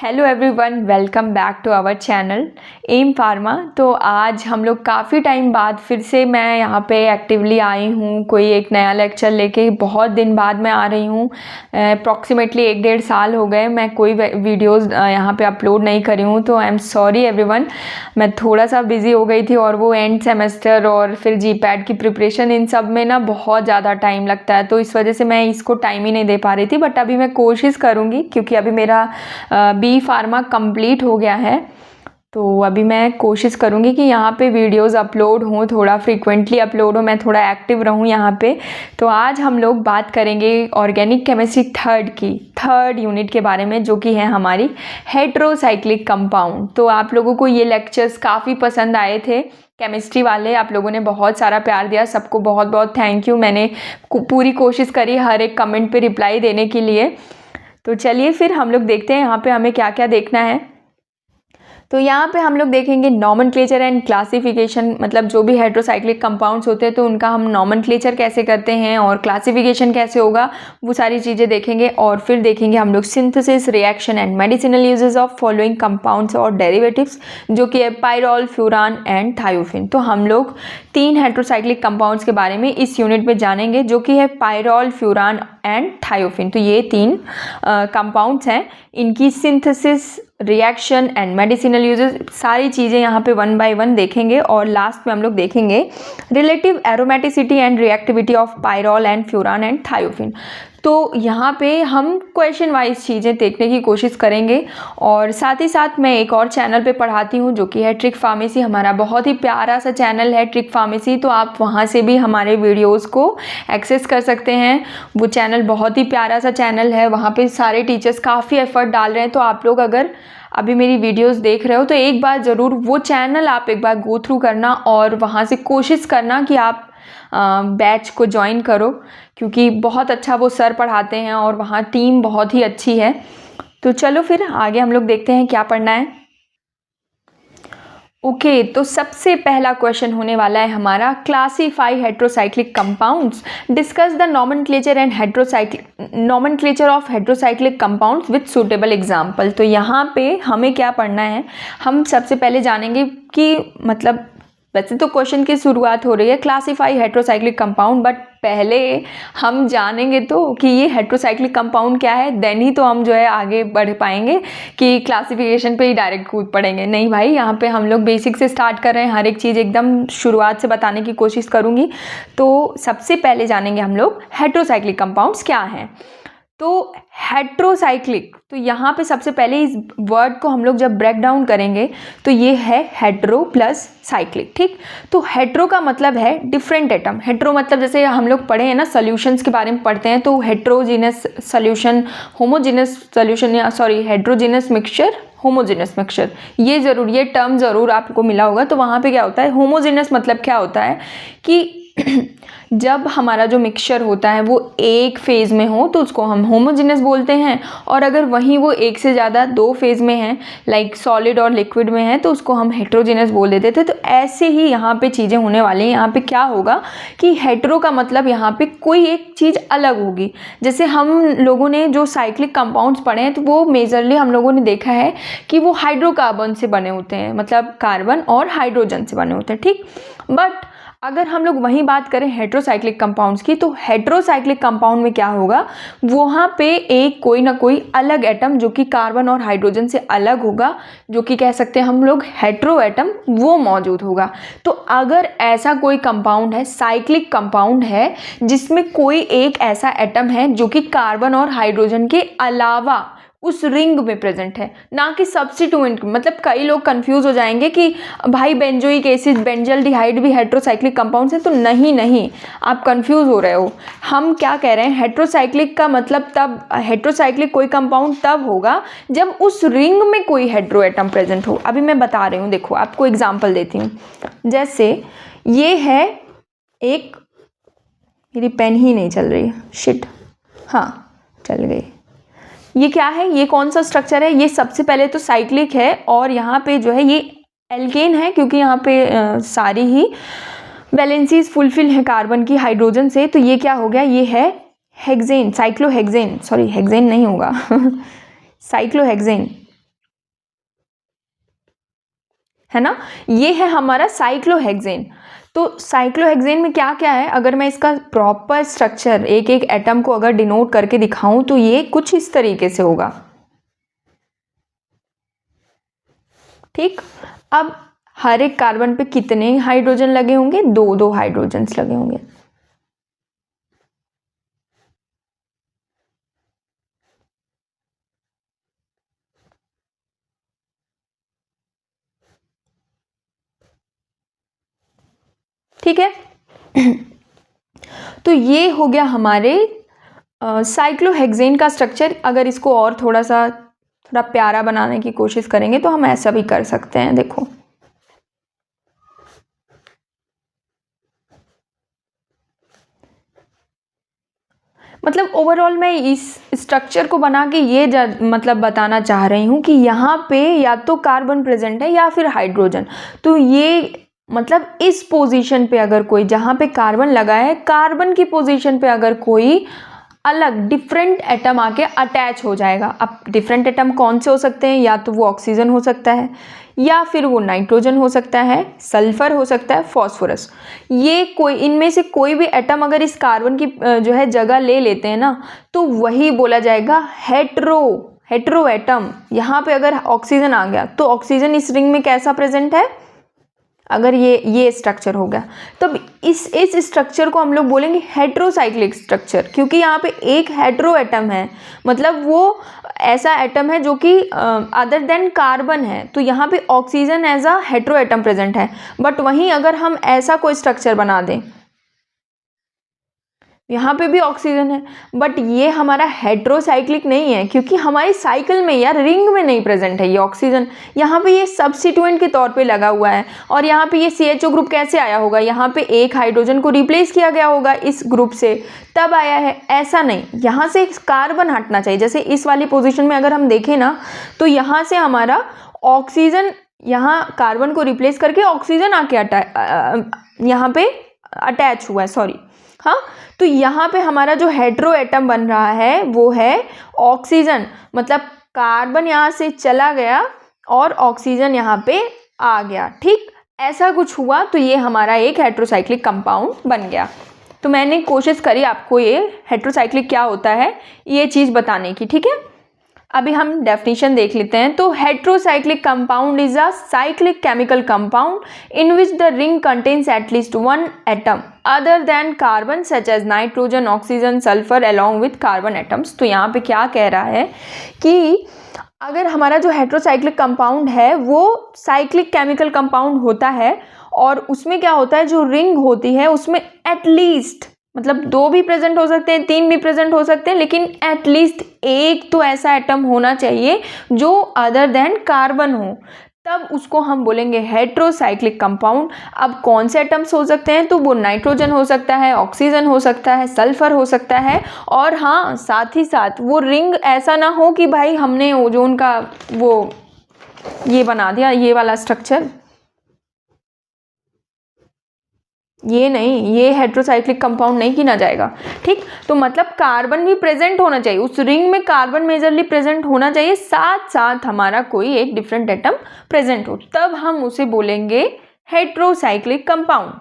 Hello everyone, welcome back to our channel M Pharma. तो आज हम लोग काफ़ी टाइम बाद फिर से मैं यहाँ पे एक्टिवली आई हूँ, कोई एक नया लेक्चर लेके। बहुत दिन बाद मैं आ रही हूँ, अप्रॉक्सीमेटली 1-1.5 साल हो गए मैं कोई वीडियोस यहाँ पे अपलोड नहीं करी हूँ। तो आई एम सॉरी एवरीवन, मैं थोड़ा सा बिज़ी हो गई थी और वो एंड सेमेस्टर और फिर जीपैट की प्रिपरेशन, इन सब में ना बहुत ज़्यादा टाइम लगता है, तो इस वजह से मैं इसको टाइम ही नहीं दे पा रही थी। बट अभी मैं कोशिश करूँगी, क्योंकि अभी मेरा बी फार्मा कंप्लीट हो गया है, तो अभी मैं कोशिश करूँगी कि यहाँ पे वीडियोस अपलोड हों, थोड़ा फ्रीक्वेंटली अपलोड हो, मैं थोड़ा एक्टिव रहूँ यहाँ पे। तो आज हम लोग बात करेंगे ऑर्गेनिक केमिस्ट्री थर्ड यूनिट के बारे में, जो कि है हमारी हेट्रोसाइक्लिक कंपाउंड। तो आप लोगों को ये लेक्चर्स काफ़ी पसंद आए थे, केमिस्ट्री वाले, आप लोगों ने बहुत सारा प्यार दिया, सबको बहुत बहुत थैंक यू। मैंने पूरी कोशिश करी हर एक कमेंट पे रिप्लाई देने के लिए। तो चलिए फिर हम लोग देखते हैं यहाँ पे हमें क्या क्या देखना है। तो यहाँ पे हम लोग देखेंगे नॉमेनक्लेचर एंड क्लासिफिकेशन, मतलब जो भी हेट्रोसाइक्लिक कंपाउंड्स होते हैं तो उनका हम नॉमेनक्लेचर कैसे करते हैं और क्लासिफिकेशन कैसे होगा, वो सारी चीज़ें देखेंगे। और फिर देखेंगे हम लोग synthesis, reaction and medicinal uses of following compounds और डेरिवेटिव्स, जो कि है पायरॉल, फ्यूरान एंड थायोफिन। तो हम लोग 3 हेट्रोसाइक्लिक कंपाउंड्स के बारे में इस यूनिट में जानेंगे, जो कि है पायरॉल, फ्यूरान एंड थायोफिन। तो ये 3 कंपाउंड्स हैं, इनकी synthesis, reaction and medicinal uses, सारी चीज़ें यहाँ पे 1 बाय 1 देखेंगे। और लास्ट में हम लोग देखेंगे relative aromaticity and reactivity of pyrrole and furan and thiophene. तो यहाँ पे हम क्वेश्चन वाइज चीज़ें देखने की कोशिश करेंगे। और साथ ही साथ मैं एक और चैनल पे पढ़ाती हूँ, जो कि है ट्रिक फार्मेसी। हमारा बहुत ही प्यारा सा चैनल है ट्रिक फार्मेसी, तो आप वहाँ से भी हमारे वीडियोस को एक्सेस कर सकते हैं। वो चैनल बहुत ही प्यारा सा चैनल है, वहाँ पे सारे टीचर्स काफ़ी एफर्ट डाल रहे हैं। तो आप लोग अगर अभी मेरी वीडियोस देख रहे हो तो एक बार ज़रूर वो चैनल आप एक बार गो थ्रू करना और वहाँ से कोशिश करना कि आप बैच को ज्वाइन करो, क्योंकि बहुत अच्छा वो सर पढ़ाते हैं और वहाँ टीम बहुत ही अच्छी है। तो चलो फिर आगे हम लोग देखते हैं क्या पढ़ना है। ओके, तो सबसे पहला क्वेश्चन होने वाला है हमारा, classify heterocyclic compounds, discuss the nomenclature of heterocyclic compounds with suitable example. तो यहाँ पे हमें क्या पढ़ना है, हम सबसे पहले जानेंगे कि मतलब वैसे तो क्वेश्चन की शुरुआत हो रही है क्लासीफाई हेट्रोसाइक्लिक कंपाउंड, बट पहले हम जानेंगे तो कि ये हेट्रोसाइक्लिक कंपाउंड क्या है, देन ही तो हम जो है आगे बढ़ पाएंगे कि क्लासिफिकेशन पे ही डायरेक्ट कूद पड़ेंगे। नहीं भाई, यहाँ पे हम लोग बेसिक से स्टार्ट कर रहे हैं, हर एक चीज़ एकदम शुरुआत से बताने की कोशिश करूँगी। तो सबसे पहले जानेंगे हम लोग हेट्रोसाइक्लिक कंपाउंड्स क्या हैं। तो हेट्रोसाइक्लिक, तो यहाँ पे सबसे पहले इस वर्ड को हम लोग जब ब्रेक डाउन करेंगे तो ये है हेट्रो प्लस साइक्लिक। ठीक, तो हेट्रो का मतलब है डिफरेंट एटम। हेट्रो मतलब जैसे हम लोग पढ़े हैं ना, सॉल्यूशंस के बारे में पढ़ते हैं, तो हेट्रोजीनस सॉल्यूशन, होमोजीनस सॉल्यूशन, या sorry heterogeneous mixture, homogeneous mixture, ये टर्म ज़रूर आपको मिला होगा। तो वहाँ पे क्या होता है, होमोजीनस मतलब क्या होता है कि जब हमारा जो मिक्सचर होता है वो एक फेज़ में हो तो उसको हम होमोजेनस बोलते हैं, और अगर वहीं वो एक से ज़्यादा 2 फेज़ में है, लाइक सॉलिड और लिक्विड में है, तो उसको हम हेट्रोजेनस बोल देते थे। तो ऐसे ही यहाँ पे चीज़ें होने वाली हैं। यहाँ पे क्या होगा कि हेट्रो का मतलब यहाँ पे कोई एक चीज़ अलग होगी। जैसे हम लोगों ने जो साइक्लिक कंपाउंड्स पढ़े हैं तो वो मेजरली हम लोगों ने देखा है कि वो हाइड्रोकार्बन से बने होते हैं, मतलब कार्बन और हाइड्रोजन से बने होते हैं। ठीक, बट अगर हम लोग वहीं बात करें हेट्रोसाइक्लिक कंपाउंड्स की, तो हेट्रोसाइक्लिक कंपाउंड में क्या होगा, वहाँ पे एक कोई ना कोई अलग एटम जो कि कार्बन और हाइड्रोजन से अलग होगा, जो कि कह सकते हैं हम लोग हेट्रो एटम, वो मौजूद होगा। तो अगर ऐसा कोई कंपाउंड है, साइक्लिक कंपाउंड है, जिसमें कोई एक ऐसा एटम है जो कि कार्बन और हाइड्रोजन के अलावा उस रिंग में प्रेजेंट है, ना कि सब्स्टिट्यूएंट। मतलब कई लोग कंफ्यूज हो जाएंगे कि भाई बेंजोइक एसिड, बेंजल्डिहाइड भी हेट्रोसाइक्लिक कंपाउंड्स है, तो नहीं, आप कंफ्यूज हो रहे हो। हम क्या कह रहे हैं, हेट्रोसाइक्लिक का मतलब तब, हेट्रोसाइक्लिक कोई कंपाउंड तब होगा जब उस रिंग में कोई हेट्रो एटम प्रेजेंट हो। अभी मैं बता रही हूँ, देखो आपको एग्जाम्पल देती हूँ। जैसे ये है एक, मेरी पेन ही नहीं चल रही है, शिट, हाँ चल गई। ये क्या है, ये कौन सा स्ट्रक्चर है, ये सबसे पहले तो साइक्लिक है, और यहाँ पे जो है ये एल्केन है, क्योंकि यहाँ पे सारी ही वैलेंसीज फुलफिल है कार्बन की हाइड्रोजन से। तो ये क्या हो गया, ये है हेक्सेन, साइक्लोहेक्सेन, सॉरी हेक्सेन नहीं होगा साइक्लोहेक्सेन। है ना। ये है हमारा साइक्लोहेक्सेन। तो साइक्लोहेक्सेन में क्या क्या है, अगर मैं इसका प्रॉपर स्ट्रक्चर एक एक एटम को अगर डिनोट करके दिखाऊं तो ये कुछ इस तरीके से होगा। ठीक, अब हर एक कार्बन पे कितने हाइड्रोजन लगे होंगे, 2 हाइड्रोजन्स लगे होंगे। ठीक है। तो ये हो गया हमारे साइक्लोहेक्सेन का स्ट्रक्चर। अगर इसको और थोड़ा प्यारा बनाने की कोशिश करेंगे तो हम ऐसा भी कर सकते हैं। देखो, मतलब ओवरऑल मैं इस स्ट्रक्चर को बना के ये मतलब बताना चाह रही हूँ कि यहाँ पे या तो कार्बन प्रेजेंट है या फिर हाइड्रोजन। तो ये मतलब इस पोजीशन पे अगर कोई, जहाँ पे कार्बन लगा है, कार्बन की पोजीशन पे अगर कोई अलग डिफरेंट एटम आके अटैच हो जाएगा। अब डिफरेंट एटम कौन से हो सकते हैं, या तो वो ऑक्सीजन हो सकता है, या फिर वो नाइट्रोजन हो सकता है, सल्फर हो सकता है, फॉस्फोरस। ये कोई इनमें से कोई भी एटम अगर इस कार्बन की जो है जगह ले लेते हैं ना, तो वही बोला जाएगा हेट्रो एटम। यहाँ पे अगर ऑक्सीजन आ गया तो ऑक्सीजन इस रिंग में कैसा प्रेजेंट है, अगर ये स्ट्रक्चर हो गया, तब इस स्ट्रक्चर को हम लोग बोलेंगे हेट्रोसाइक्लिक स्ट्रक्चर, क्योंकि यहाँ पे एक हेट्रो एटम है, मतलब वो ऐसा एटम है जो कि अदर देन कार्बन है। तो यहाँ पे oxygen as a hetero atom present है। बट वहीं अगर हम ऐसा कोई स्ट्रक्चर बना दें, यहाँ पे भी ऑक्सीजन है, बट ये हमारा हेट्रोसाइक्लिक नहीं है, क्योंकि हमारी साइकिल में या रिंग में नहीं प्रेजेंट है ये ऑक्सीजन। यहाँ पे ये सब्स्टिट्यूएंट के तौर पे लगा हुआ है। और यहाँ पे ये CHO ग्रुप कैसे आया होगा, यहाँ पे एक हाइड्रोजन को रिप्लेस किया गया होगा इस ग्रुप से, तब आया है, ऐसा नहीं। यहाँ से कार्बन हटना चाहिए। जैसे इस वाली पोजिशन में अगर हम देखें ना, तो यहाँ से हमारा ऑक्सीजन, यहाँ कार्बन को रिप्लेस करके ऑक्सीजन आके यहाँ पे अटैच हुआ है, सॉरी, हाँ। तो यहाँ पे हमारा जो हेट्रो एटम बन रहा है वो है ऑक्सीजन, मतलब कार्बन यहाँ से चला गया और ऑक्सीजन यहाँ पे आ गया। ठीक, ऐसा कुछ हुआ तो ये हमारा एक हेट्रोसाइक्लिक कंपाउंड बन गया। तो मैंने कोशिश करी आपको ये हेट्रोसाइक्लिक क्या होता है ये चीज़ बताने की। ठीक है, अभी हम डेफिनेशन देख लेते हैं। तो heterocyclic compound is a cyclic chemical compound in which the ring contains at least one atom other than carbon such as nitrogen, oxygen, sulphur along with carbon atoms. तो यहाँ पे क्या कह रहा है कि अगर हमारा जो हेट्रोसाइक्लिक कंपाउंड है वो साइक्लिक केमिकल कंपाउंड होता है, और उसमें क्या होता है, जो रिंग होती है उसमें एटलीस्ट, मतलब 2 भी प्रेजेंट हो सकते हैं, 3 भी प्रेजेंट हो सकते हैं, लेकिन एटलीस्ट एक तो ऐसा एटम होना चाहिए जो अदर देन कार्बन हो, तब उसको हम बोलेंगे हेट्रोसाइक्लिक कंपाउंड। अब कौन से एटम्स हो सकते हैं, तो वो नाइट्रोजन हो सकता है, ऑक्सीजन हो सकता है, सल्फर हो सकता है, और हाँ साथ ही साथ वो रिंग ऐसा ना हो कि भाई हमने ओजोन का वो ये बना दिया, ये वाला स्ट्रक्चर, ये नहीं, ये हेट्रोसाइक्लिक कंपाउंड नहीं गिना जाएगा। ठीक, तो मतलब कार्बन भी प्रेजेंट होना चाहिए उस रिंग में, कार्बन मेजरली प्रेजेंट होना चाहिए, साथ साथ हमारा कोई एक डिफरेंट एटम प्रेजेंट हो, तब हम उसे बोलेंगे हेट्रोसाइक्लिक कंपाउंड।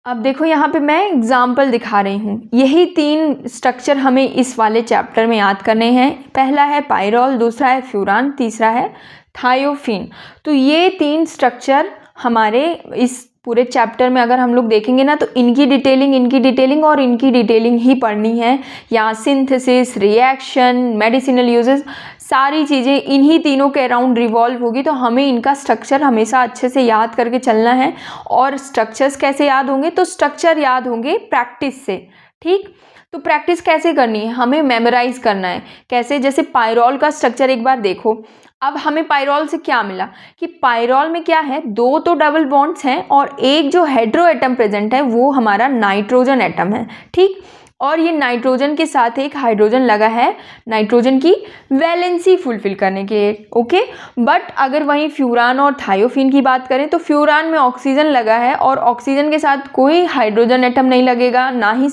अब देखो यहाँ पे मैं एग्जाम्पल दिखा रही हूँ। यही 3 स्ट्रक्चर हमें इस वाले चैप्टर में याद करने हैं। पहला है पाइरोल, दूसरा है फ्यूरान, तीसरा है थायोफिन। तो ये 3 स्ट्रक्चर हमारे इस पूरे चैप्टर में अगर हम लोग देखेंगे ना, तो इनकी डिटेलिंग ही पढ़नी है। यहाँ सिंथेसिस, रिएक्शन, मेडिसिनल यूजेस, सारी चीज़ें इन्हीं तीनों के अराउंड रिवॉल्व होगी। तो हमें इनका स्ट्रक्चर हमेशा अच्छे से याद करके चलना है। और स्ट्रक्चर्स कैसे याद होंगे, तो स्ट्रक्चर याद होंगे प्रैक्टिस से। ठीक, तो प्रैक्टिस कैसे करनी है, हमें मेमोराइज करना है। कैसे, जैसे पाइरोल का स्ट्रक्चर एक बार देखो। अब हमें पाइरोल से क्या मिला कि पाइरोल में क्या है, 2 तो डबल बॉन्ड्स हैं और एक जो हेट्रो एटम प्रेजेंट है वो हमारा नाइट्रोजन एटम है। ठीक, और ये नाइट्रोजन के साथ एक हाइड्रोजन लगा है नाइट्रोजन की वैलेंसी फुलफिल करने के लिए। ओके, बट अगर वहीं फ्यूरान और थायोफिन की बात करें तो फ्यूरान में ऑक्सीजन लगा है और ऑक्सीजन के साथ कोई हाइड्रोजन एटम नहीं लगेगा, ना ही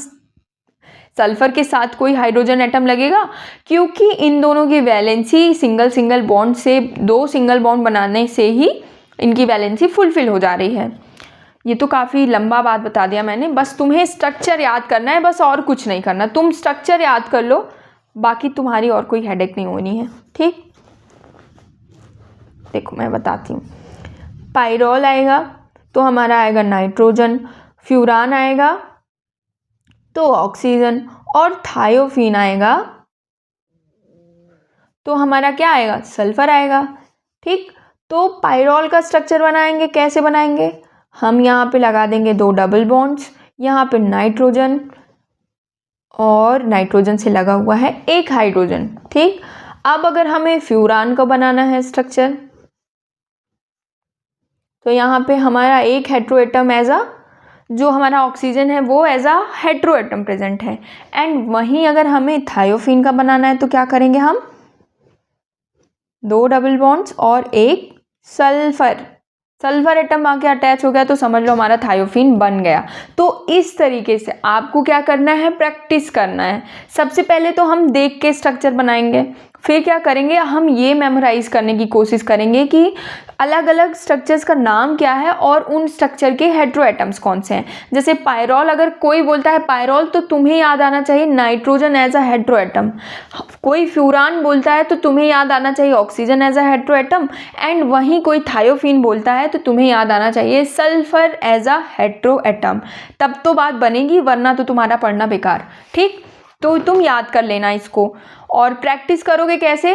सल्फर के साथ कोई हाइड्रोजन एटम लगेगा, क्योंकि इन दोनों की वैलेंसी सिंगल सिंगल बॉन्ड से, 2 सिंगल बॉन्ड बनाने से ही इनकी वैलेंसी फुलफिल हो जा रही है। ये तो काफ़ी लंबा बात बता दिया मैंने, बस तुम्हें स्ट्रक्चर याद करना है, बस और कुछ नहीं करना। तुम स्ट्रक्चर याद कर लो, बाकी तुम्हारी और कोई हेडेक नहीं होनी है, ठीक। देखो मैं बताती हूँ। पायरोल आएगा तो हमारा आएगा नाइट्रोजन, फ्यूरान आएगा तो ऑक्सीजन, और थायोफीन आएगा तो हमारा क्या आएगा, सल्फर आएगा, ठीक। तो पायरोल का स्ट्रक्चर बनाएंगे, कैसे बनाएंगे, हम यहाँ पे लगा देंगे 2 डबल बॉन्ड्स, यहाँ पे नाइट्रोजन और नाइट्रोजन से लगा हुआ है एक हाइड्रोजन, ठीक। अब अगर हमें फ्यूरान का बनाना है स्ट्रक्चर, तो यहाँ पे हमारा एक हेट्रो एटम एज अ, जो हमारा ऑक्सीजन है वो as a hetero atom present है। एंड वहीं अगर हमें थायोफीन का बनाना है तो क्या करेंगे हम, 2 डबल बॉन्ड्स और एक सल्फर एटम आके अटैच हो गया तो समझ लो हमारा थायोफीन बन गया। तो इस तरीके से आपको क्या करना है, प्रैक्टिस करना है। सबसे पहले तो हम देख के स्ट्रक्चर बनाएंगे, फिर क्या करेंगे, हम ये मेमोराइज करने की कोशिश करेंगे कि अलग अलग स्ट्रक्चर्स का नाम क्या है और उन स्ट्रक्चर के हेट्रो एटम्स कौन से हैं। जैसे पायरोल, अगर कोई बोलता है पायरोल तो तुम्हें याद आना चाहिए nitrogen as a hetero atom. कोई फ्यूरान बोलता है तो तुम्हें याद आना चाहिए oxygen as a hetero atom. And वहीं कोई थायोफीन बोलता है तो तुम्हें याद आना चाहिए sulphur as a hetero atom. तब तो बात बनेगी, वरना तो तुम्हारा पढ़ना बेकार, ठीक। तो तुम याद कर लेना इसको, और प्रैक्टिस करोगे कैसे,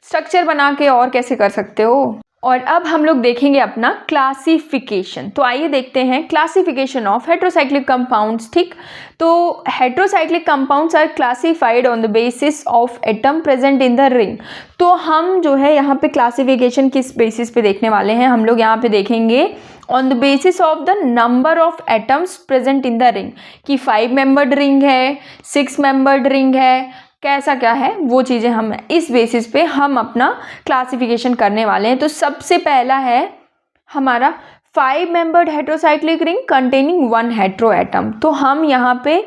स्ट्रक्चर बना के, और कैसे कर सकते हो। और अब हम लोग देखेंगे अपना क्लासिफिकेशन। तो आइए देखते हैं क्लासिफिकेशन ऑफ हेट्रोसाइक्लिक कंपाउंड्स, ठीक। तो heterocyclic compounds are classified on the basis of atom present in the ring. तो हम जो है यहाँ पे क्लासिफिकेशन किस बेसिस पे देखने वाले हैं, हम लोग यहाँ पे देखेंगे on the basis of the number of atoms present in the ring, कि 5 मेंबर्ड रिंग है, 6 मेंबर्ड रिंग है, कैसा क्या है, वो चीज़ें हम इस बेसिस पे हम अपना क्लासिफिकेशन करने वाले हैं। तो सबसे पहला है हमारा 5 membered heterocyclic ring containing 1 hetero atom. तो हम यहाँ पे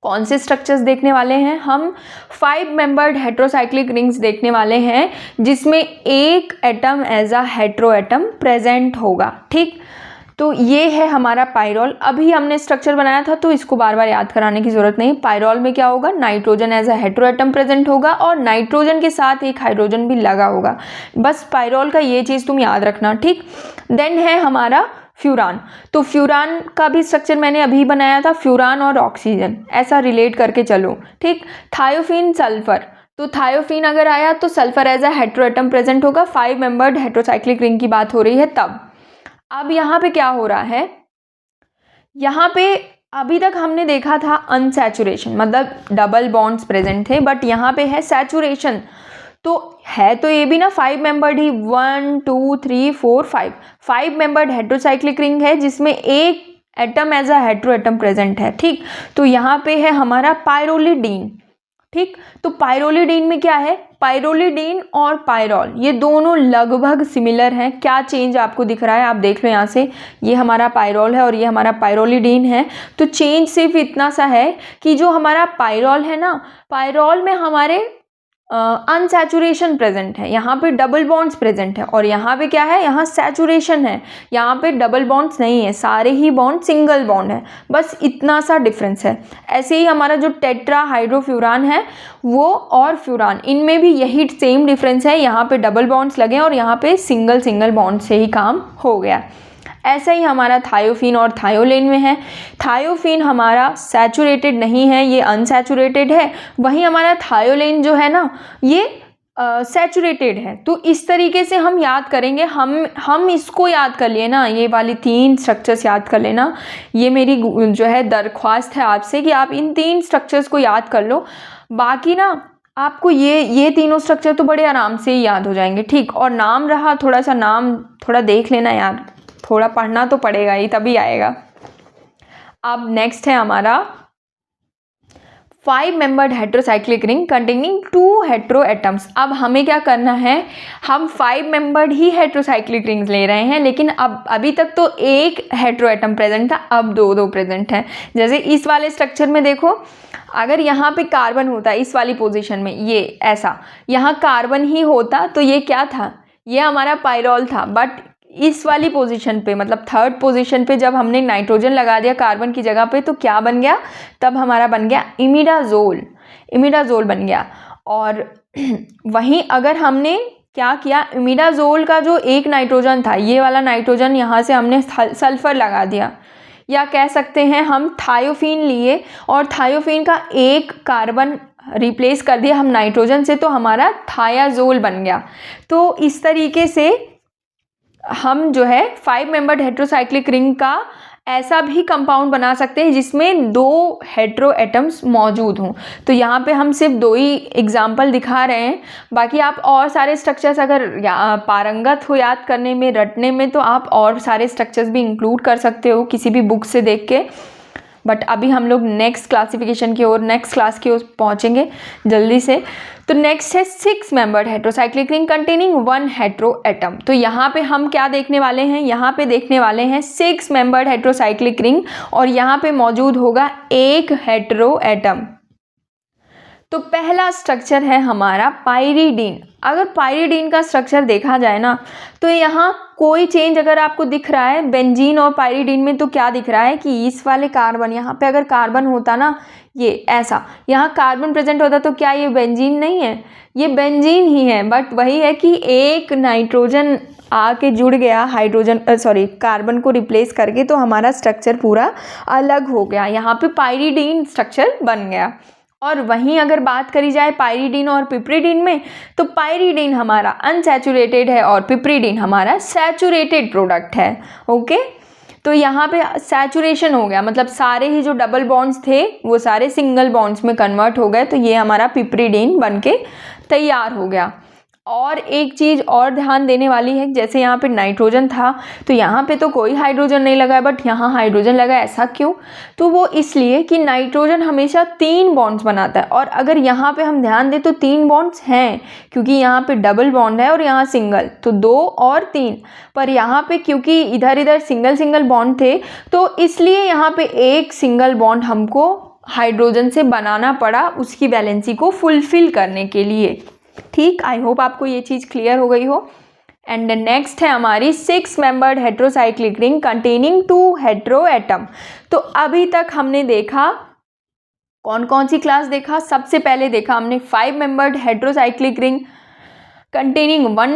कौन से स्ट्रक्चर्स देखने वाले हैं, हम 5 मेंबर्ड हेट्रोसाइक्लिक रिंग्स देखने वाले हैं जिसमें एक atom as a hetero atom present होगा, ठीक। तो ये है हमारा पायरोल। अभी हमने स्ट्रक्चर बनाया था तो इसको बार बार याद कराने की जरूरत नहीं। पायरोल में क्या होगा, nitrogen as a hetero atom present होगा और नाइट्रोजन के साथ एक हाइड्रोजन भी लगा होगा। बस पायरोल का ये चीज़ तुम याद रखना, ठीक। देन है हमारा फ्यूरान। तो फ्यूरान का भी स्ट्रक्चर मैंने अभी बनाया था, फ्यूरान और ऑक्सीजन ऐसा रिलेट करके चलो, ठीक। Thiophene, sulphur. तो थायोफीन अगर आया तो sulphur as a hetero atom present होगा। 5 मेंबर्ड हेट्रोसाइक्लिक रिंग की बात हो रही है तब। अब यहाँ पे क्या हो रहा है, यहाँ पे अभी तक हमने देखा था अनसैचुरेशन, मतलब डबल बॉन्ड्स प्रेजेंट थे, बट यहाँ पे है सैचुरेशन। तो है तो ये भी ना 5 मेंबर्ड ही, 1 2 3 4 5 मेंबर्ड हेट्रोसाइक्लिक रिंग है जिसमें एक atom as a hetero atom present है, ठीक। तो यहाँ पे है हमारा पायरोलिडीन, ठीक। तो पायरोलिडीन में क्या है, पायरोलिडीन और पायरोल ये दोनों लगभग सिमिलर हैं। क्या चेंज आपको दिख रहा है, आप देख लो यहाँ से, ये हमारा पायरोल है और ये हमारा पायरोलिडीन है। तो चेंज सिर्फ इतना सा है कि जो हमारा पायरोल है ना, पायरोल में हमारे अनसैचुरेशन प्रेजेंट है, यहाँ पे डबल बॉन्ड्स प्रेजेंट है, और यहाँ पे क्या है, यहाँ सैचुरेशन है, यहाँ पे डबल बॉन्ड्स नहीं है, सारे ही बॉन्ड सिंगल बॉन्ड है, बस इतना सा डिफरेंस है। ऐसे ही हमारा जो टेट्रा हाइड्रोफ्यूरान है वो और फ्यूरान, इनमें भी यही सेम डिफरेंस है, यहाँ पे डबल बॉन्ड्स लगे और यहाँ पे सिंगल बॉन्ड से ही काम हो गया। ऐसा ही हमारा थायोफीन और थायोलेन में है। थायोफीन हमारा सैचुरेटेड नहीं है, ये अनसैचुरेटेड है, वहीं हमारा थायोलेन जो है ना ये सैचुरेटेड है। तो इस तरीके से हम याद करेंगे, हम इसको याद कर लिए ना, ये वाली 3 स्ट्रक्चर्स याद कर लेना। ये मेरी जो है दरख्वास्त है आपसे कि आप इन 3 स्ट्रक्चर्स को याद कर लो। बाकी ना आपको ये तीनों स्ट्रक्चर तो बड़े आराम से ही याद हो जाएंगे, ठीक। और नाम रहा, थोड़ा सा नाम थोड़ा देख लेना यार, थोड़ा पढ़ना तो पड़ेगा ही, तभी आएगा। अब नेक्स्ट है हमारा 5 membered heterocyclic ring containing 2 hetero atoms. अब हमें क्या करना है, हम 5 मेंबर्ड ही हेट्रोसाइक्लिक रिंग्स ले रहे हैं, लेकिन अब अभी तक तो एक हेट्रो एटम प्रेजेंट था, अब दो प्रेजेंट है। जैसे इस वाले स्ट्रक्चर में देखो, अगर यहाँ पे कार्बन होता इस वाली पोजीशन में, ये ऐसा यहाँ कार्बन ही होता तो ये क्या था, ये हमारा पायरोल था। बट इस वाली पोजीशन पे, मतलब थर्ड पोजीशन पे जब हमने नाइट्रोजन लगा दिया कार्बन की जगह पे, तो क्या बन गया, तब हमारा बन गया इमिडाजोल बन गया। और वहीं अगर हमने क्या किया, इमिडाजोल का जो एक नाइट्रोजन था, ये वाला नाइट्रोजन, यहाँ से हमने सल्फर लगा दिया, या कह सकते हैं हम थायोफीन लिए और थायोफीन का एक कार्बन रिप्लेस कर दिया हम नाइट्रोजन से, तो हमारा थायाजोल बन गया। तो इस तरीके से हम जो है 5 मेंबर्ड हेट्रोसाइक्लिक रिंग का ऐसा भी कंपाउंड बना सकते हैं जिसमें 2 हेट्रो एटम्स मौजूद हों। तो यहाँ पे हम सिर्फ 2 ही एग्जाम्पल दिखा रहे हैं, बाकी आप और सारे स्ट्रक्चर्स अगर पारंगत हो याद करने में, रटने में, तो आप और सारे स्ट्रक्चर्स भी इंक्लूड कर सकते हो किसी भी बुक से देख के। बट अभी हम लोग नेक्स्ट क्लासिफिकेशन की ओर, नेक्स्ट क्लास की ओर पहुँचेंगे जल्दी से। तो नेक्स्ट है 6 membered heterocyclic ring containing 1 hetero atom. तो यहाँ पे हम क्या देखने वाले हैं, यहाँ पे देखने वाले हैं 6 मेंबर्ड हेट्रोसाइक्लिक रिंग, और यहाँ पे मौजूद होगा एक हेट्रो एटम। तो पहला स्ट्रक्चर है हमारा पायरीडीन। अगर पायरीडीन का स्ट्रक्चर देखा जाए ना, तो यहाँ कोई चेंज अगर आपको दिख रहा है बेंजीन और पायरीडीन में, तो क्या दिख रहा है कि इस वाले कार्बन, यहाँ पे अगर कार्बन होता ना, ये ऐसा यहाँ कार्बन प्रेजेंट होता, तो क्या ये बेंजीन नहीं है, ये बेंजीन ही है। बट वही है कि एक नाइट्रोजन आके जुड़ गया हाइड्रोजन कार्बन को रिप्लेस करके, तो हमारा स्ट्रक्चर पूरा अलग हो गया, यहाँ पे पायरीडीन स्ट्रक्चर बन गया। और वहीं अगर बात करी जाए पायरीडीन और पिपरीडीन में, तो पायरीडीन हमारा अनसैचुरेटेड है और पिपरीडीन हमारा सैचुरेटेड प्रोडक्ट है। ओके, तो यहाँ पे सैचुरेशन हो गया, मतलब सारे ही जो डबल बॉन्ड्स थे वो सारे सिंगल बॉन्ड्स में कन्वर्ट हो गए, तो ये हमारा पिपरीडीन बन के तैयार हो गया। और एक चीज़ और ध्यान देने वाली है, जैसे यहाँ पे नाइट्रोजन था, तो यहाँ पे तो कोई हाइड्रोजन नहीं लगा है, बट यहाँ हाइड्रोजन लगा, ऐसा क्यों? तो वो इसलिए कि नाइट्रोजन हमेशा 3 बॉन्ड्स बनाता है, और अगर यहाँ पे हम ध्यान दें तो 3 बॉन्ड्स हैं, क्योंकि यहाँ पे डबल बॉन्ड है और यहाँ सिंगल, तो 2 और 3। पर यहाँ पे क्योंकि इधर इधर सिंगल बॉन्ड थे, तो इसलिए यहाँ पे एक सिंगल बॉन्ड हमको हाइड्रोजन से बनाना पड़ा उसकी वैलेंसी को फुलफिल करने के लिए। ठीक, आई होप आपको ये चीज़ क्लियर हो गई हो। एंड नेक्स्ट है हमारी 6 membered heterocyclic ring containing 2 hetero atom. तो अभी तक हमने देखा, कौन कौन सी क्लास देखा, सबसे पहले देखा हमने 5 membered heterocyclic ring containing 1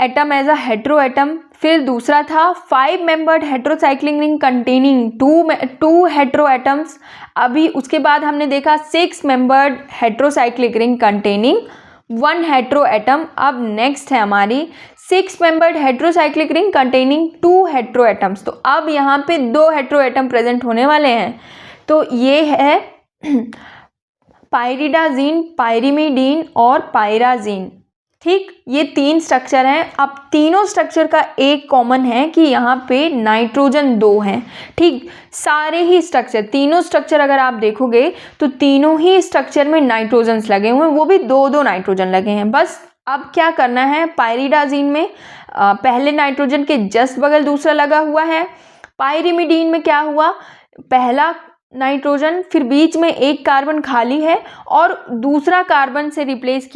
atom as a hetero atom. फिर दूसरा था 5 membered heterocyclic ring containing 2 hetero atoms. अभी उसके बाद हमने देखा 6 membered heterocyclic ring containing 1 hetero atom. अब नेक्स्ट है हमारी 6 membered heterocyclic ring containing 2 hetero atoms. तो अब यहाँ पे 2 हेट्रो एटम प्रेजेंट होने वाले हैं, तो ये है पायरिडाजीन, पायरिमिडीन और पायराजीन। ठीक, ये 3 स्ट्रक्चर हैं। अब तीनों स्ट्रक्चर का एक कॉमन है कि यहाँ पे नाइट्रोजन 2 हैं। ठीक, सारे ही स्ट्रक्चर, तीनों स्ट्रक्चर अगर आप देखोगे तो तीनों ही स्ट्रक्चर में नाइट्रोजन्स लगे हुए हैं, वो भी 2-2 नाइट्रोजन लगे हैं। बस अब क्या करना है, पायरिडाजीन में पहले नाइट्रोजन के जस्ट बगल दूसरा लगा हुआ है। पायरिमिडीन में क्या हुआ, पहला नाइट्रोजन, फिर बीच में एक कार्बन खाली है और दूसरे कार्बन से रिप्लेस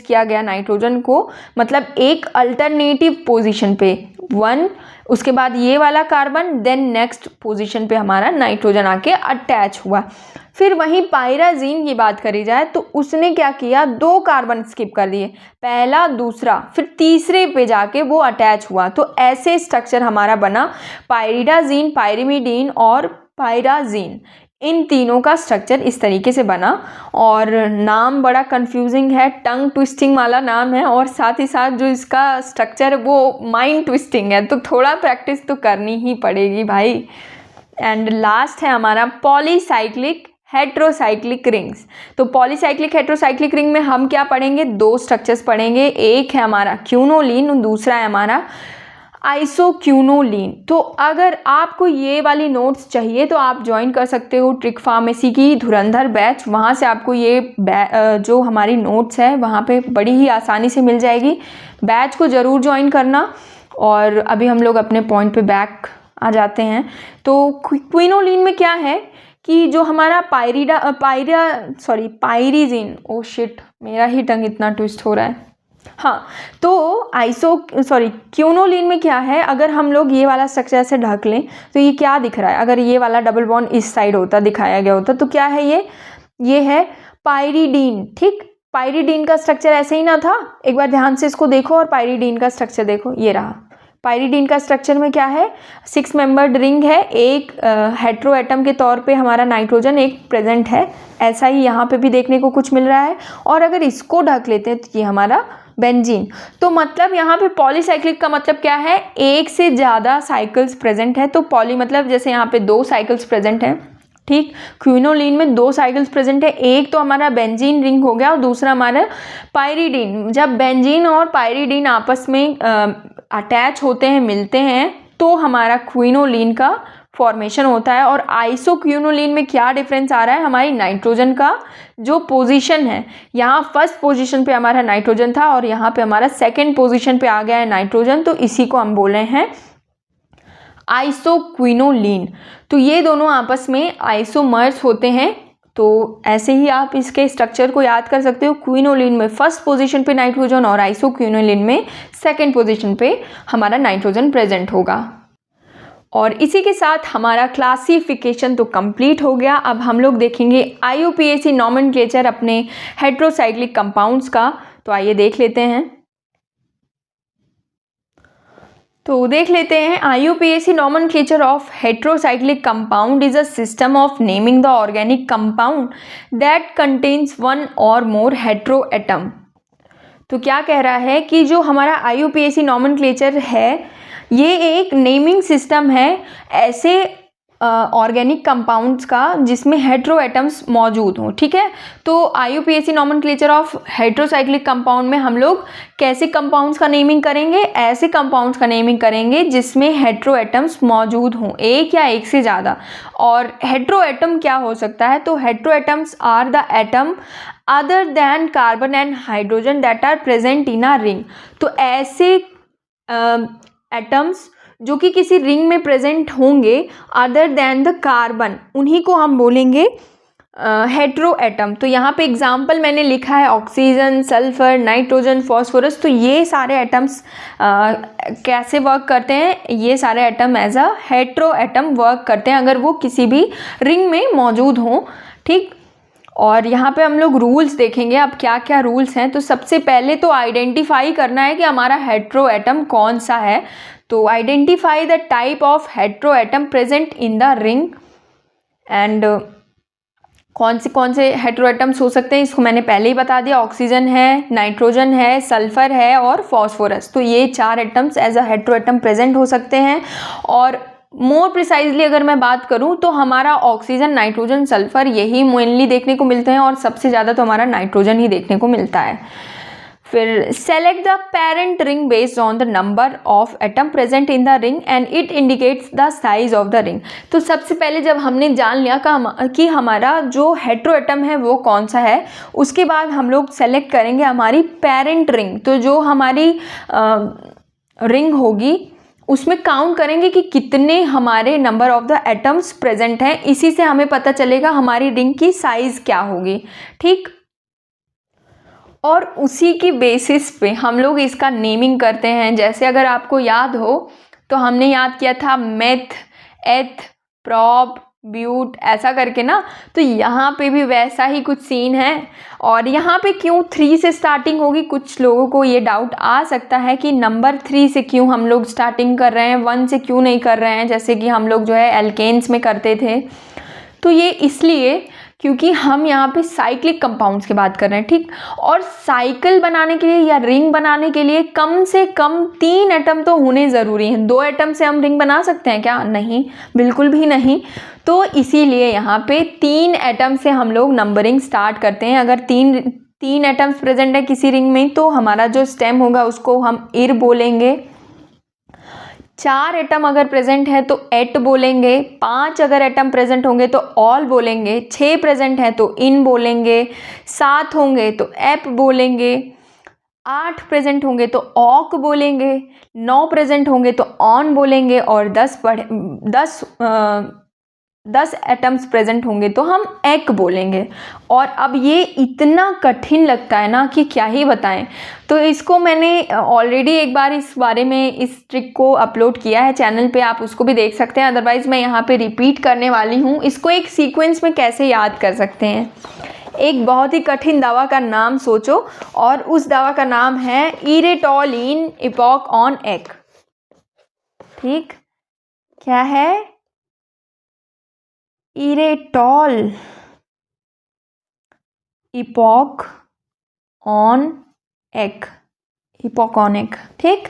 किया गया नाइट्रोजन को, मतलब एक अल्टरनेटिव पोजीशन पे 1, उसके बाद ये वाला कार्बन, देन नेक्स्ट पोजीशन पे हमारा नाइट्रोजन आके अटैच हुआ। फिर वहीं पायराजीन की बात करी जाए तो उसने क्या किया, 2 कार्बन स्किप कर दिए, पहला दूसरा, फिर तीसरे पे जाके वो अटैच हुआ। तो ऐसे स्ट्रक्चर हमारा बना पायरिडाजीन, पायरिमिडीन और पायराजीन। इन तीनों का स्ट्रक्चर इस तरीके से बना, और नाम बड़ा कंफ्यूजिंग है, टंग ट्विस्टिंग वाला नाम है, और साथ ही साथ जो इसका स्ट्रक्चर वो माइंड ट्विस्टिंग है, तो थोड़ा प्रैक्टिस तो करनी ही पड़ेगी भाई। एंड लास्ट है हमारा पॉलीसाइक्लिक हेट्रोसाइक्लिक रिंग्स। तो पॉलीसाइक्लिक हेट्रोसाइक्लिक रिंग में हम क्या पढ़ेंगे, 2 स्ट्रक्चर्स पढ़ेंगे, एक है हमारा क्यूनोलिन, दूसरा है हमारा आइसोक्यूनोलीन। तो अगर आपको ये वाली नोट्स चाहिए तो आप ज्वाइन कर सकते हो ट्रिक फार्मेसी की धुरंधर बैच, वहाँ से आपको ये जो हमारी नोट्स है वहाँ पे बड़ी ही आसानी से मिल जाएगी। बैच को ज़रूर ज्वाइन करना। और अभी हम लोग अपने पॉइंट पे बैक आ जाते हैं। तो क्विनोलीन में क्या है कि जो हमारा पायरीजिन, ओ शिट मेरा ही टंग इतना ट्विस्ट हो रहा है। हाँ, तो क्यूनोलीन में क्या है, अगर हम लोग ये वाला स्ट्रक्चर ऐसे ढक लें तो ये क्या दिख रहा है, अगर ये वाला डबल बॉन्ड इस साइड होता, दिखाया गया होता, तो क्या है ये है पायरीडीन। ठीक, पायरीडीन का स्ट्रक्चर ऐसे ही ना था, एक बार ध्यान से इसको देखो और पायरीडीन का स्ट्रक्चर देखो, ये रहा। पायरीडीन का स्ट्रक्चर में क्या है, 6 मेंबर्ड रिंग है, एक हेट्रो एटम के तौर पे हमारा नाइट्रोजन एक प्रेजेंट है, ऐसा ही यहाँ पे भी देखने को कुछ मिल रहा है। और अगर इसको ढक लेते हैं तो ये हमारा बेंजीन। तो मतलब यहाँ पे पॉलीसाइक्लिक का मतलब क्या है, एक से ज़्यादा साइकिल्स प्रेजेंट है। तो पॉली मतलब जैसे यहाँ पे 2 साइकिल्स प्रेजेंट हैं। ठीक, क्विनोलीन में 2 साइकिल्स प्रेजेंट है, एक तो हमारा बेंजीन रिंग हो गया और दूसरा हमारा पायरीडीन। जब बेंजीन और पायरीडीन आपस में अटैच होते हैं, मिलते हैं, तो हमारा क्विनोलीन का फॉर्मेशन होता है। और आइसोक्विनोलीन में क्या डिफरेंस आ रहा है, हमारी नाइट्रोजन का जो पोजीशन है, यहाँ फर्स्ट पोजीशन पे हमारा नाइट्रोजन था और यहाँ पे हमारा सेकंड पोजीशन पे आ गया है नाइट्रोजन, तो इसी को हम बोल रहे हैं आइसोक्विनोलीन। तो ये दोनों आपस में आइसोमर्स होते हैं। तो ऐसे ही आप इसके स्ट्रक्चर को याद कर सकते हो, क्विनोलीन में फर्स्ट पोजीशन पे नाइट्रोजन और आइसोक्विनोलीन में सेकंड पोजीशन पे हमारा नाइट्रोजन प्रेजेंट होगा। और इसी के साथ हमारा क्लासिफिकेशन तो कंप्लीट हो गया। अब हम लोग देखेंगे IUPAC नॉमेनक्लेचर अपने हेट्रोसाइक्लिक कंपाउंड्स का। तो आइए देख लेते हैं। तो देख लेते हैं, IUPAC nomenclature of heterocyclic compound is a system of naming the organic compound that contains one or more heteroatom। तो क्या कह रहा है कि जो हमारा IUPAC nomenclature है, ये एक नेमिंग सिस्टम है ऐसे ऑर्गेनिक कंपाउंड्स का जिसमें हेट्रो एटम्स मौजूद हों। ठीक है, तो IUPAC nomenclature of heterocyclic compound में हम लोग कैसे कंपाउंड्स का नेमिंग करेंगे, ऐसे कंपाउंड्स का नेमिंग करेंगे जिसमें हेट्रो एटम्स मौजूद हों, एक या एक से ज़्यादा। और हेट्रो एटम क्या हो सकता है, तो hetero atoms are the atom other than carbon and hydrogen that are present in a ring. तो ऐसे एटम्स जो कि किसी रिंग में प्रेजेंट होंगे अदर दैन द कार्बन, उन्हीं को हम बोलेंगे हेट्रो एटम। तो यहाँ पे एग्जाम्पल मैंने लिखा है ऑक्सीजन, सल्फर, नाइट्रोजन, फॉस्फोरस। तो ये सारे एटम्स कैसे वर्क करते हैं, ये सारे atom as a hetero atom work करते हैं अगर वो किसी भी रिंग में मौजूद हों। ठीक, और यहाँ पे हम लोग रूल्स देखेंगे। अब क्या क्या रूल्स हैं, तो सबसे पहले तो आइडेंटिफाई करना है कि हमारा हेट्रो एटम कौन सा है। तो identify the type of hetero atom present in the ring. And कौन से हेट्रो एटम्स हो सकते हैं, इसको मैंने पहले ही बता दिया, ऑक्सीजन है, नाइट्रोजन है, सल्फर है और फॉस्फोरस। तो ये 4 atoms as a hetero atom present हो सकते हैं। और मोर प्रिसाइजली अगर मैं बात करूं तो हमारा ऑक्सीजन, नाइट्रोजन, सल्फर यही मेनली देखने को मिलते हैं और सबसे ज़्यादा तो हमारा नाइट्रोजन ही देखने को मिलता है। फिर select the parent ring based on the number of atom present in the ring and it indicates the size of the ring. तो सबसे पहले जब हमने जान लिया कि हमारा जो हेट्रो एटम है वो कौन सा है, उसके बाद हम लोग सेलेक्ट करेंगे हमारी पेरेंट रिंग। तो जो हमारी रिंग होगी उसमें काउंट करेंगे कि कितने हमारे number of the atoms present हैं, इसी से हमें पता चलेगा हमारी रिंग की साइज क्या होगी। ठीक, और उसी की बेसिस पे हम लोग इसका नेमिंग करते हैं। जैसे अगर आपको याद हो तो हमने याद किया था मेथ, एथ, प्रॉप, ब्यूट, ऐसा करके ना। तो यहाँ पे भी वैसा ही कुछ सीन है। और यहाँ पे क्यों 3 से स्टार्टिंग होगी, कुछ लोगों को ये डाउट आ सकता है कि नंबर 3 से क्यों हम लोग स्टार्टिंग कर रहे हैं, 1 से क्यों नहीं कर रहे हैं, जैसे कि हम लोग जो है एल्केन्स में करते थे। तो ये इसलिए क्योंकि हम यहाँ पे साइक्लिक कंपाउंड्स की बात कर रहे हैं। ठीक, और साइकिल बनाने के लिए या रिंग बनाने के लिए कम से कम 3 एटम तो होने ज़रूरी हैं। 2 एटम से हम रिंग बना सकते हैं क्या? नहीं, बिल्कुल भी नहीं। तो इसीलिए यहाँ पे 3 एटम से हम लोग नंबरिंग स्टार्ट करते हैं। अगर तीन एटम्स प्रेजेंट है किसी रिंग में तो हमारा जो स्टेम होगा उसको हम इर बोलेंगे। 4 एटम अगर प्रेजेंट है तो एट बोलेंगे, 5 अगर एटम प्रेजेंट होंगे तो ऑल बोलेंगे, 6 प्रेजेंट है तो इन बोलेंगे, 7 होंगे तो एप बोलेंगे, 8 प्रेजेंट होंगे तो ऑक बोलेंगे, 9 प्रेजेंट होंगे तो ऑन बोलेंगे और 10 एटम्स प्रेजेंट होंगे तो हम एक बोलेंगे। और अब ये इतना कठिन लगता है ना कि क्या ही बताएं। तो इसको मैंने ऑलरेडी एक बार इस बारे में इस ट्रिक को अपलोड किया है चैनल पे, आप उसको भी देख सकते हैं। अदरवाइज़ मैं यहाँ पे रिपीट करने वाली हूँ। इसको एक सीक्वेंस में कैसे याद कर सकते हैं। एक बहुत ही कठिन दवा का नाम सोचो और उस दवा का नाम है इरेटोलिन इपॉक ऑन एग। ठीक, क्या है? इरेटॉल इपॉक ऑन एग, इपॉक ऑन एग। ठीक,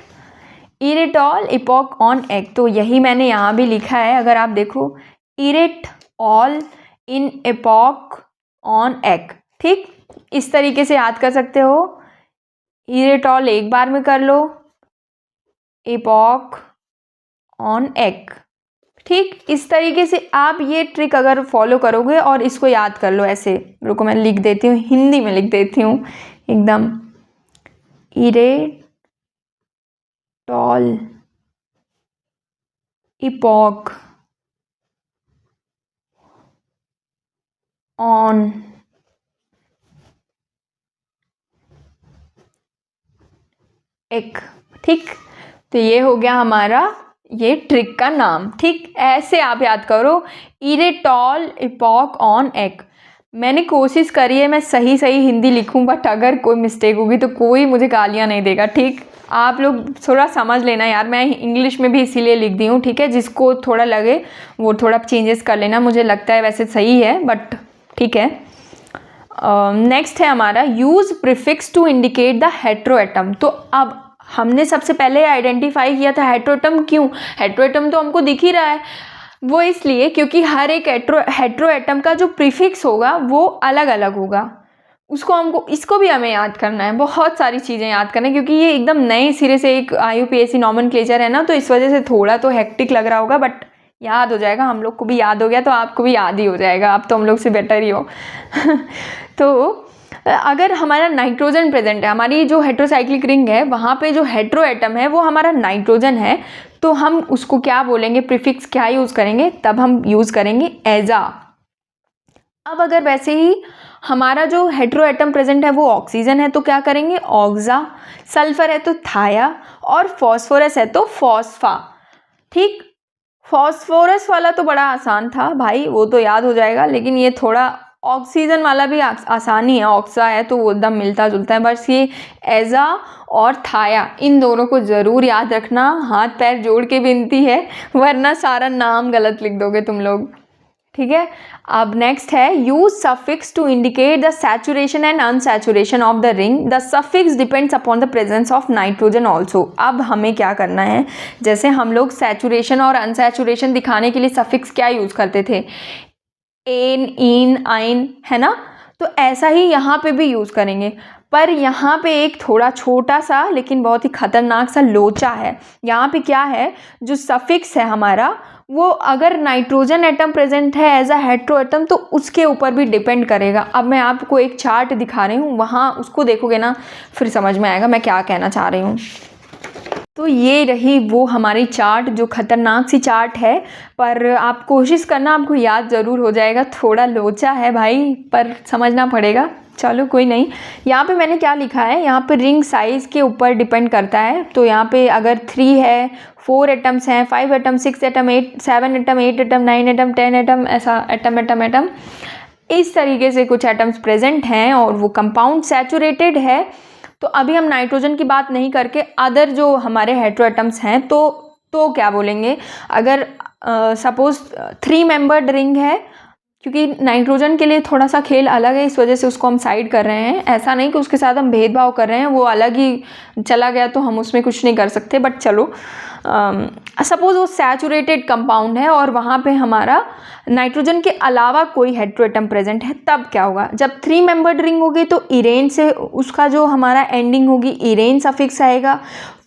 इरेटॉल इपॉक ऑन एग। तो यही मैंने यहाँ भी लिखा है, अगर आप देखो, इरेटॉल इन इपॉक ऑन एग। ठीक, इस तरीके से याद कर सकते हो। इरेटॉल एक बार में कर लो, इपॉक ऑन एग। ठीक, इस तरीके से आप ये ट्रिक अगर फॉलो करोगे और इसको याद कर लो ऐसे। रुको मैं लिख देती हूँ, हिंदी में लिख देती हूँ एकदम। इरेटॉल इपॉक ऑन एग। ठीक, तो ये हो गया हमारा ये ट्रिक का नाम। ठीक, ऐसे आप याद करो, इरेटॉल इपॉक ऑन एग। मैंने कोशिश करी है मैं सही हिंदी लिखूं, बट अगर कोई मिस्टेक होगी तो कोई मुझे गालियां नहीं देगा। ठीक, आप लोग थोड़ा समझ लेना यार, मैं इंग्लिश में भी इसीलिए लिख दी हूँ। ठीक है, जिसको थोड़ा लगे वो थोड़ा चेंजेस कर लेना। मुझे लगता है वैसे सही है, बट ठीक है। नेक्स्ट है हमारा use prefix to indicate the heteroatom. तो अब हमने सबसे पहले आइडेंटिफाई किया था हेट्रोएटम। क्यों? हेट्रोएटम तो हमको दिख ही रहा है। वो इसलिए क्योंकि हर एक हेट्रोएटम का जो प्रीफिक्स होगा वो अलग अलग होगा। इसको भी हमें याद करना है, बहुत सारी चीज़ें याद करना है, क्योंकि ये एकदम नए सिरे से एक IUPAC नॉमेनक्लेचर है ना, तो इस वजह से थोड़ा तो हेक्टिक लग रहा होगा, बट याद हो जाएगा। हम लोग को भी याद हो गया तो आपको भी याद ही हो जाएगा, आप तो हम लोग से बेटर ही हो। तो अगर हमारा नाइट्रोजन प्रेजेंट है, हमारी जो हेट्रोसाइक्लिक रिंग है वहाँ पे जो हेट्रोएटम है वो हमारा नाइट्रोजन है, तो हम उसको क्या बोलेंगे, प्रीफिक्स क्या यूज़ करेंगे? तब हम यूज़ करेंगे एजा। अब अगर वैसे ही हमारा जो हेट्रोएटम प्रेजेंट है वो ऑक्सीजन है तो क्या करेंगे? ऑक्सा। सल्फर है तो थाया, और फॉस्फोरस है तो फॉस्फा। ठीक, फॉस्फोरस वाला तो बड़ा आसान था भाई, वो तो याद हो जाएगा, लेकिन ये थोड़ा ऑक्सीजन वाला भी आसानी है, ऑक्सा है तो वो एकदम मिलता जुलता है। बस ये एजा और थाया, इन दोनों को ज़रूर याद रखना, हाथ पैर जोड़ के विनती है, वरना सारा नाम गलत लिख दोगे तुम लोग। ठीक है, अब नेक्स्ट है use suffix to indicate the saturation and unsaturation of the ring. The suffix depends upon the presence of nitrogen also. अब हमें क्या करना है, जैसे हम लोग सैचुरेशन और अनसैचुरेशन दिखाने के लिए सफिक्स क्या यूज़ करते थे? एन, इन, आइन, है ना? तो ऐसा ही यहाँ पे भी यूज़ करेंगे, पर यहाँ पे एक थोड़ा छोटा सा लेकिन बहुत ही खतरनाक सा लोचा है। यहाँ पे क्या है, जो सफिक्स है हमारा वो अगर नाइट्रोजन एटम प्रेजेंट है एज अ हेट्रोएटम तो उसके ऊपर भी डिपेंड करेगा। अब मैं आपको एक चार्ट दिखा रही हूँ, वहाँ उसको देखोगे ना फिर समझ में आएगा मैं क्या कहना चाह रही हूँ। तो ये रही वो हमारी चार्ट, जो खतरनाक सी चार्ट है, पर आप कोशिश करना, आपको याद ज़रूर हो जाएगा। थोड़ा लोचा है भाई, पर समझना पड़ेगा। चलो कोई नहीं। यहाँ पे मैंने क्या लिखा है, यहाँ पे रिंग साइज़ के ऊपर डिपेंड करता है। तो यहाँ पे अगर 3 है, 4 एटम्स हैं, 5 atom, 6 atom, 7 atom, 8 atom, 9 atom, 10 atom, ऐसा एटम इस तरीके से कुछ एटम्स प्रेजेंट हैं और वो कंपाउंड सैचुरेटेड है। तो अभी हम नाइट्रोजन की बात नहीं करके अदर जो हमारे हेट्रोएटम्स हैं तो क्या बोलेंगे। अगर सपोज 3 मेंबर्ड रिंग है, क्योंकि नाइट्रोजन के लिए थोड़ा सा खेल अलग है, इस वजह से उसको हम साइड कर रहे हैं। ऐसा नहीं कि उसके साथ हम भेदभाव कर रहे हैं, वो अलग ही चला गया तो हम उसमें कुछ नहीं कर सकते। बट चलो, सपोज वो सैचुरेटेड कंपाउंड है और वहाँ पे हमारा नाइट्रोजन के अलावा कोई हेट्रोएटम प्रेजेंट है, तब क्या होगा? जब 3 मेंबर्ड रिंग होगी तो इरेन से उसका जो हमारा एंडिंग होगी इरेन सफिक्स आएगा।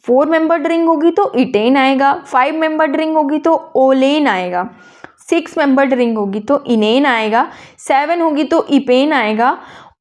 4 मेंबर्ड रिंग होगी तो इटेन आएगा, 5 मेंबर्ड रिंग होगी तो ओलेन आएगा, 6 मेंबर्ड रिंग होगी तो इनेन आएगा, 7 होगी तो इपेन आएगा,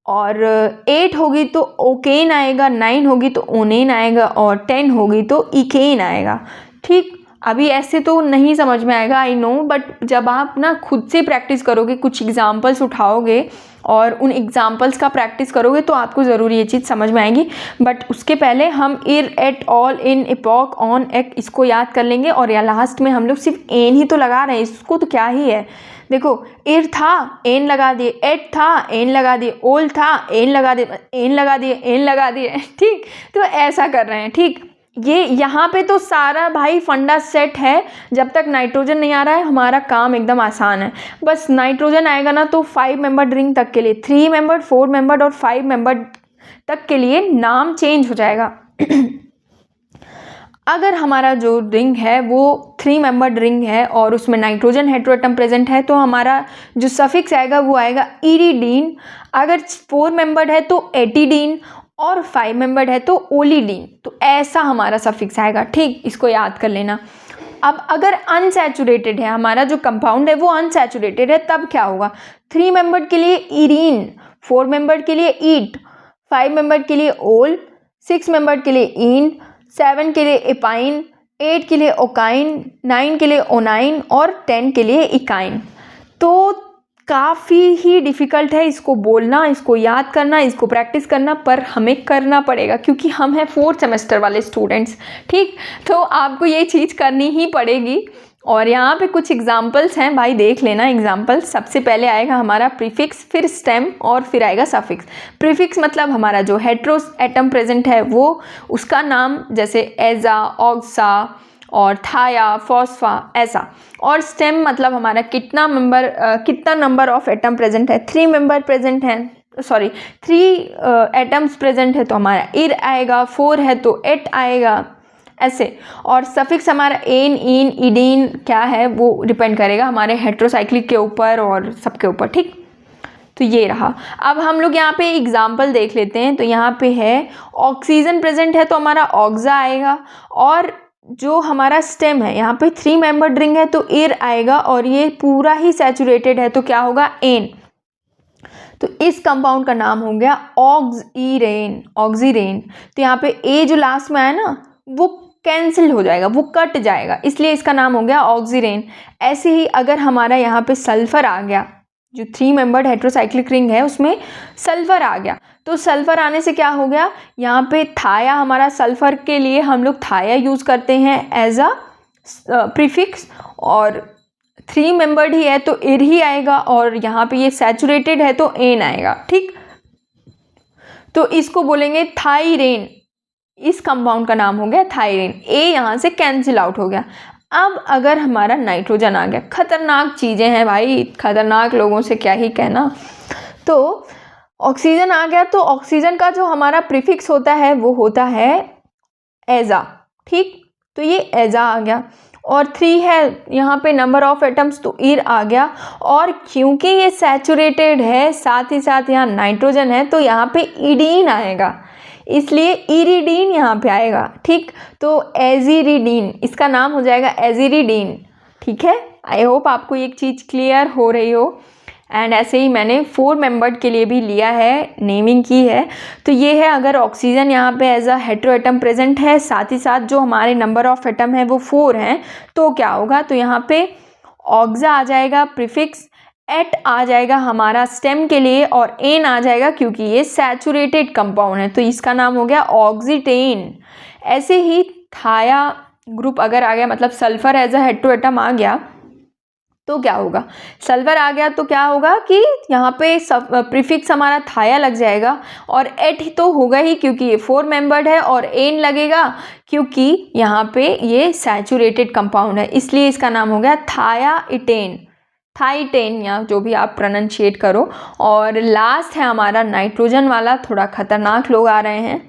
और 8 होगी तो ओकेन आएगा, 9 होगी तो ओनेन आएगा, और 10 होगी तो इकेन आएगा। ठीक, अभी ऐसे तो नहीं समझ में आएगा, आई नो, बट जब आप ना खुद से प्रैक्टिस करोगे, कुछ एग्जाम्पल्स उठाओगे और उन एग्जाम्पल्स का प्रैक्टिस करोगे तो आपको ज़रूर ये चीज़ समझ में आएगी। बट उसके पहले हम इर, एट, ऑल, इन, एपॉक, ऑन, एक इसको याद कर लेंगे, और या लास्ट में हम लोग सिर्फ एन ही तो लगा रहे हैं, इसको तो क्या ही है। देखो, इर था, एन लगा दिए, एट था, एन लगा दिए, ओल था, एन लगा दिए, एन लगा दिए, एन लगा दिए। ठीक, तो ऐसा कर रहे हैं। ठीक, ये यहाँ पे तो सारा भाई फंडा सेट है। जब तक नाइट्रोजन नहीं आ रहा है हमारा काम एकदम आसान है। बस नाइट्रोजन आएगा ना तो 5 मेंबर्ड रिंग तक के लिए, 3 मेंबर्ड, 4 मेंबर्ड और 5 मेंबर्ड तक के लिए नाम चेंज हो जाएगा। अगर हमारा जो रिंग है वो 3 मेंबर्ड रिंग है और उसमें नाइट्रोजन हेटेरोएटम प्रेजेंट है तो हमारा जो सफिक्स आएगा वो आएगा इरिडीन। अगर 4 मेंबर्ड है तो एटिडीन, और 5 मेंबर्ड है तो ओलिडीन। तो ऐसा हमारा सफिक्स आएगा। ठीक, इसको याद कर लेना। अब अगर अनसैचुरेटेड है, हमारा जो कंपाउंड है वो अनसैचुरेटेड है, तब क्या होगा? 3 मेंबर्ड के लिए इरीन, 4 मेंबर्ड के लिए ईट, 5 मेंबर्ड के लिए ओल, 6 मेंबर्ड के लिए इन, 7 के लिए एपाइन, 8 के लिए ओकाइन, 9 के लिए ओनाइन और 10 के लिए इकाइन। तो काफ़ी ही डिफ़िकल्ट है इसको बोलना, इसको याद करना, इसको प्रैक्टिस करना, पर हमें करना पड़ेगा क्योंकि हम हैं 4th सेमेस्टर वाले स्टूडेंट्स। ठीक, तो आपको ये चीज़ करनी ही पड़ेगी। और यहाँ पे कुछ एग्जाम्पल्स हैं भाई, देख लेना एग्जाम्पल। सबसे पहले आएगा हमारा प्रीफिक्स, फिर स्टेम और फिर आएगा सफिक्स। प्रीफिक्स मतलब हमारा जो हेटेरो एटम प्रेजेंट है वो, उसका नाम, जैसे एजा, ऑक्सा और थाया, फॉस्फा, ऐसा। और स्टेम मतलब हमारा कितना नंबर ऑफ एटम प्रेजेंट है, 3 मेंबर प्रेजेंट हैं, सॉरी 3 एटम्स प्रेजेंट है तो हमारा इर आएगा, 4 है तो एट आएगा, ऐसे। और सफिक्स हमारा एन, इन, इडीन क्या है वो डिपेंड करेगा हमारे हेटेरोसाइक्लिक के ऊपर और सबके ऊपर। ठीक, तो ये रहा। अब हम लोग यहाँ पे एग्जाम्पल देख लेते हैं। तो यहाँ पे है ऑक्सीजन प्रेजेंट है तो हमारा ऑक्सा आएगा, और जो हमारा स्टेम है यहाँ पे 3 मेंबर्ड रिंग है तो एर आएगा, और ये पूरा ही सैचुरेटेड है तो क्या होगा? एन। तो इस कंपाउंड का नाम हो गया ऑक्सीरेन, ऑक्सीरेन। तो यहाँ पे ए जो लास्ट में आया ना वो कैंसिल हो जाएगा, वो कट जाएगा, इसलिए इसका नाम हो गया ऑक्सीरेन। ऐसे ही अगर हमारा यहाँ पे सल्फर आ गया, जो 3 मेंबर्ड हेटेरोसाइक्लिक रिंग है उसमें सल्फर आ गया, तो सल्फर आने से क्या हो गया? यहाँ पे थाया, हमारा सल्फर के लिए हम लोग थाया यूज़ करते हैं एज अ प्रीफिक्स, और 3 मेंबर्ड ही है तो एर ही आएगा, और यहाँ पे ये सैचुरेटेड है तो एन आएगा। ठीक, तो इसको बोलेंगे थाइरेन। इस कंपाउंड का नाम हो गया थाइरेन। ए यहाँ से कैंसिल आउट हो गया। अब अगर हमारा नाइट्रोजन आ गया, खतरनाक चीज़ें हैं भाई, खतरनाक लोगों से क्या ही कहना। तो ऑक्सीजन आ गया तो ऑक्सीजन का जो हमारा प्रीफिक्स होता है वो होता है एजा। ठीक, तो ये एजा आ गया, और 3 है यहाँ पे नंबर ऑफ एटम्स तो ईर आ गया, और क्योंकि ये सैचुरेटेड है साथ ही साथ यहाँ नाइट्रोजन है तो यहाँ पे इडीन आएगा, इसलिए इरिडीन यहाँ पे आएगा। ठीक, तो एजिरिडीन, इसका नाम हो जाएगा एजिरिडीन। ठीक है, आई होप आपको एक चीज़ क्लियर हो रही हो। एंड ऐसे ही मैंने 4 मेंबर्ड के लिए भी लिया है, नेमिंग की है। तो ये है, अगर ऑक्सीजन यहाँ पे as a hetero atom present है, साथ ही साथ जो हमारे नंबर ऑफ एटम है वो 4 हैं, तो क्या होगा? तो यहाँ पे ऑक्सा आ जाएगा प्रीफिक्स, एट आ जाएगा हमारा स्टेम के लिए, और एन आ जाएगा क्योंकि ये सैचुरेटेड कंपाउंड है तो इसका नाम हो गया ऑक्सीटेन। ऐसे ही थाया ग्रुप अगर आ गया, मतलब sulphur as a hetero atom आ गया, तो क्या होगा? सल्फर आ गया तो क्या होगा कि यहाँ पे प्रीफिक्स हमारा थाया लग जाएगा, और एट ही तो होगा ही क्योंकि ये 4 मेंबर्ड है, और एन लगेगा क्योंकि यहाँ पे ये सैचुरेटेड कंपाउंड है, इसलिए इसका नाम हो गया थाया इटेन, थाइटेन, या जो भी आप प्रोनाउंशिएट करो। और लास्ट है हमारा नाइट्रोजन वाला, थोड़ा खतरनाक लोग आ रहे हैं।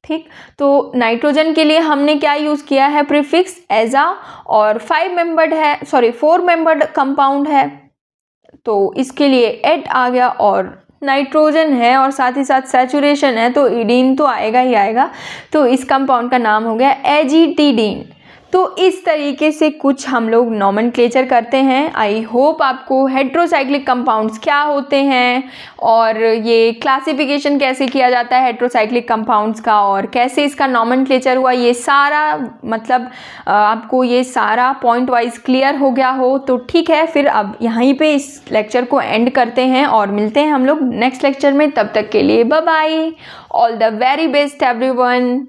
ठीक, तो नाइट्रोजन के लिए हमने क्या यूज़ किया है? प्रीफिक्स एजा, और 4 मेंबर्ड कंपाउंड है तो इसके लिए एट आ गया, और नाइट्रोजन है और साथ ही साथ सैचुरेशन है तो ईडीन तो आएगा ही आएगा। तो इस कंपाउंड का नाम हो गया एजिटिडीन। तो इस तरीके से कुछ हम लोग नॉमेनक्लेचर करते हैं। आई होप आपको हेट्रोसाइक्लिक कंपाउंड्स क्या होते हैं और ये क्लासिफिकेशन कैसे किया जाता है हेट्रोसाइक्लिक कंपाउंड्स का और कैसे इसका नॉमेनक्लेचर हुआ, ये सारा मतलब आपको ये सारा पॉइंट वाइज क्लियर हो गया हो। तो ठीक है, फिर अब यहीं पे इस लेक्चर को एंड करते हैं और मिलते हैं हम लोग नेक्स्ट लेक्चर में। तब तक के लिए bye bye, all the very best everyone.